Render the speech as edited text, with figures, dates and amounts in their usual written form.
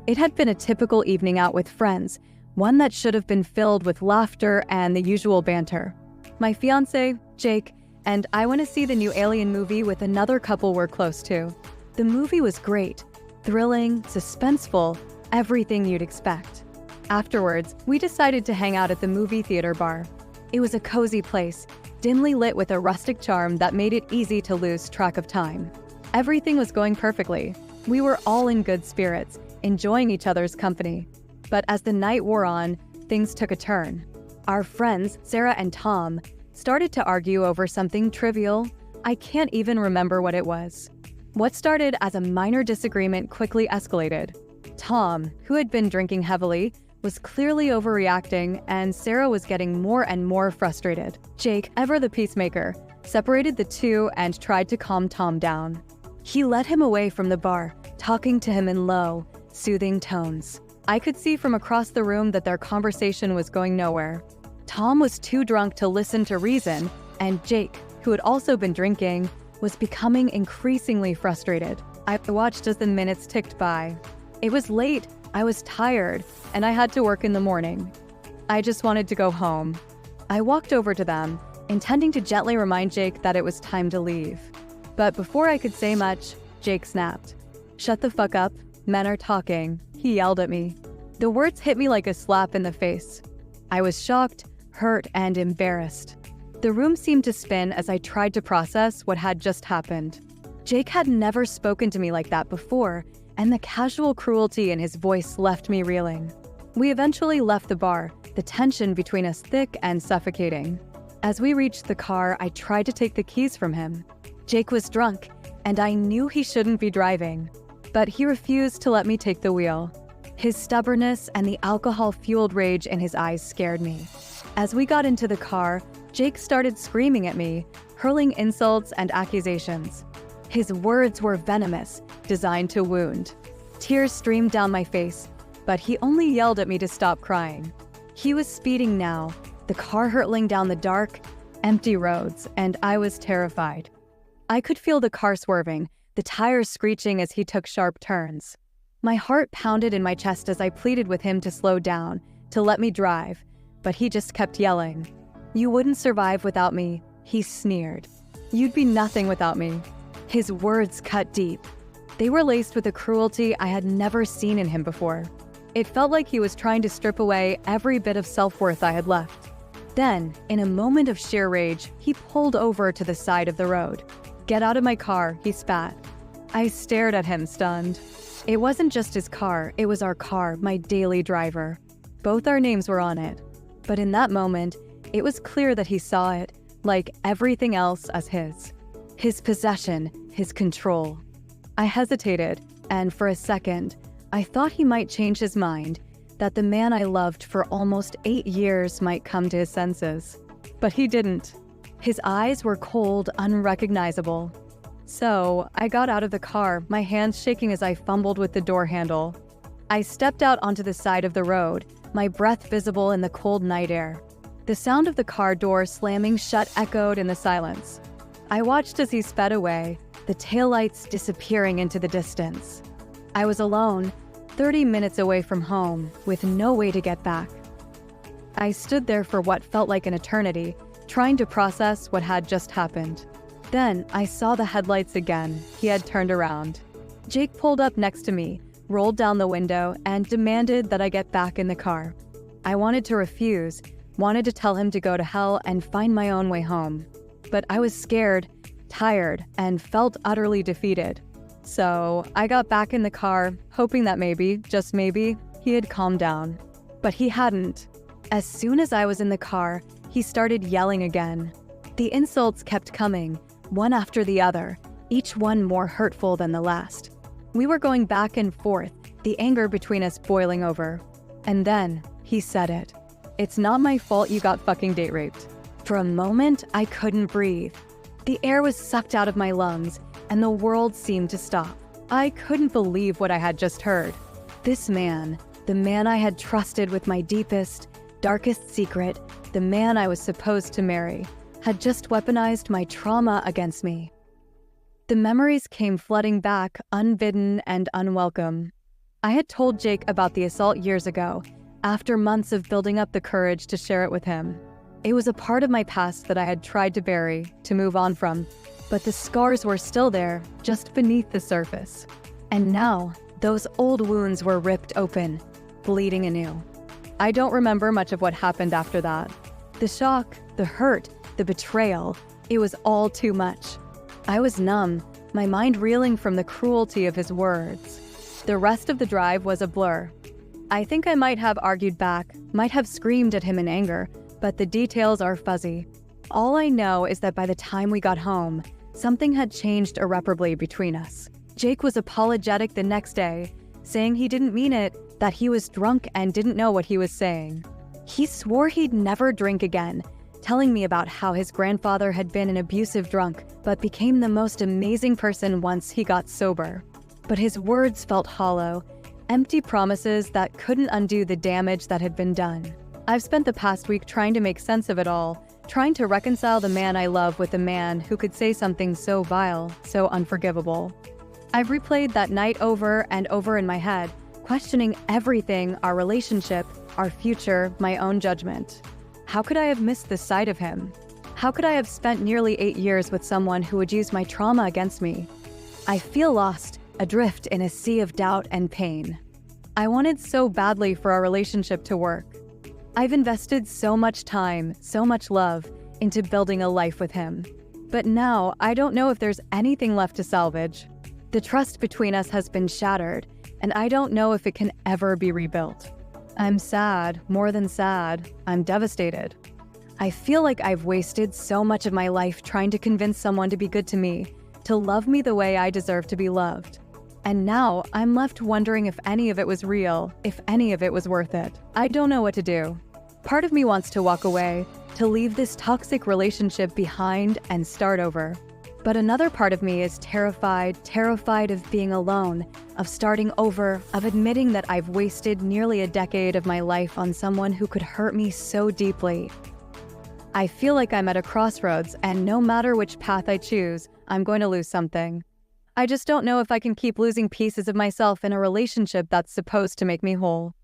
It had been a typical evening out with friends, one that should have been filled with laughter and the usual banter. My fiancé, Jake, and I went to see the new Alien movie with another couple we're close to. The movie was great, thrilling, suspenseful, everything you'd expect. Afterwards, we decided to hang out at the movie theater bar. It was a cozy place, dimly lit with a rustic charm that made it easy to lose track of time. Everything was going perfectly. We were all in good spirits, enjoying each other's company. But as the night wore on, things took a turn. Our friends, Sarah and Tom, started to argue over something trivial. I can't even remember what it was. What started as a minor disagreement quickly escalated. Tom, who had been drinking heavily, was clearly overreacting, and Sarah was getting more and more frustrated. Jake, ever the peacemaker, separated the two and tried to calm Tom down. He led him away from the bar, talking to him in low, soothing tones. I could see from across the room that their conversation was going nowhere. Tom was too drunk to listen to reason, and Jake, who had also been drinking, was becoming increasingly frustrated. I watched as the minutes ticked by. It was late, I was tired, and I had to work in the morning. I just wanted to go home. I walked over to them, intending to gently remind Jake that it was time to leave. But before I could say much, Jake snapped. "Shut the fuck up, men are talking," he yelled at me. The words hit me like a slap in the face. I was shocked, hurt, and embarrassed. The room seemed to spin as I tried to process what had just happened. Jake had never spoken to me like that before, and the casual cruelty in his voice left me reeling. We eventually left the bar, the tension between us thick and suffocating. As we reached the car, I tried to take the keys from him. Jake was drunk, and I knew he shouldn't be driving, but he refused to let me take the wheel. His stubbornness and the alcohol-fueled rage in his eyes scared me. As we got into the car, Jake started screaming at me, hurling insults and accusations. His words were venomous, designed to wound. Tears streamed down my face, but he only yelled at me to stop crying. He was speeding now, the car hurtling down the dark, empty roads, and I was terrified. I could feel the car swerving, the tires screeching as he took sharp turns. My heart pounded in my chest as I pleaded with him to slow down, to let me drive, but he just kept yelling. "You wouldn't survive without me," he sneered. "You'd be nothing without me." His words cut deep. They were laced with a cruelty I had never seen in him before. It felt like he was trying to strip away every bit of self-worth I had left. Then, in a moment of sheer rage, he pulled over to the side of the road. "Get out of my car," he spat. I stared at him, stunned. It wasn't just his car, it was our car, my daily driver. Both our names were on it. But in that moment, it was clear that he saw it, like everything else, as his. His possession, his control. I hesitated, and for a second, I thought he might change his mind, that the man I loved for almost 8 years might come to his senses. But he didn't. His eyes were cold, unrecognizable. So, I got out of the car, my hands shaking as I fumbled with the door handle. I stepped out onto the side of the road, my breath visible in the cold night air. The sound of the car door slamming shut echoed in the silence. I watched as he sped away, the taillights disappearing into the distance. I was alone, 30 minutes away from home, with no way to get back. I stood there for what felt like an eternity, trying to process what had just happened. Then I saw the headlights again. He had turned around. Jake pulled up next to me, rolled down the window, and demanded that I get back in the car. I wanted to refuse, wanted to tell him to go to hell and find my own way home. But I was scared, tired, and felt utterly defeated. So I got back in the car, hoping that maybe, just maybe, he had calmed down. But he hadn't. As soon as I was in the car, he started yelling again. The insults kept coming, one after the other, each one more hurtful than the last. We were going back and forth, the anger between us boiling over. And then, he said it. "It's not my fault you got fucking date raped." For a moment, I couldn't breathe. The air was sucked out of my lungs, and the world seemed to stop. I couldn't believe what I had just heard. This man, the man I had trusted with my deepest, darkest secret, the man I was supposed to marry, had just weaponized my trauma against me. The memories came flooding back, unbidden and unwelcome. I had told Jake about the assault years ago, after months of building up the courage to share it with him. It was a part of my past that I had tried to bury, to move on from, but the scars were still there, just beneath the surface. And now, those old wounds were ripped open, bleeding anew. I don't remember much of what happened after that. The shock, the hurt, the betrayal, it was all too much. I was numb, my mind reeling from the cruelty of his words. The rest of the drive was a blur. I think I might have argued back, might have screamed at him in anger, but the details are fuzzy. All I know is that by the time we got home, something had changed irreparably between us. Jake was apologetic the next day, saying he didn't mean it, that he was drunk and didn't know what he was saying. He swore he'd never drink again, telling me about how his grandfather had been an abusive drunk, but became the most amazing person once he got sober. But his words felt hollow, empty promises that couldn't undo the damage that had been done. I've spent the past week trying to make sense of it all, trying to reconcile the man I love with the man who could say something so vile, so unforgivable. I've replayed that night over and over in my head, questioning everything, our relationship, our future, my own judgment. How could I have missed this side of him? How could I have spent nearly 8 years with someone who would use my trauma against me? I feel lost, adrift in a sea of doubt and pain. I wanted so badly for our relationship to work. I've invested so much time, so much love, into building a life with him. But now, I don't know if there's anything left to salvage. The trust between us has been shattered, and I don't know if it can ever be rebuilt. I'm sad, more than sad. I'm devastated. I feel like I've wasted so much of my life trying to convince someone to be good to me, to love me the way I deserve to be loved. And now, I'm left wondering if any of it was real, if any of it was worth it. I don't know what to do. Part of me wants to walk away, to leave this toxic relationship behind and start over. But another part of me is terrified of being alone, of starting over, of admitting that I've wasted nearly a decade of my life on someone who could hurt me so deeply. I feel like I'm at a crossroads, and no matter which path I choose, I'm going to lose something. I just don't know if I can keep losing pieces of myself in a relationship that's supposed to make me whole.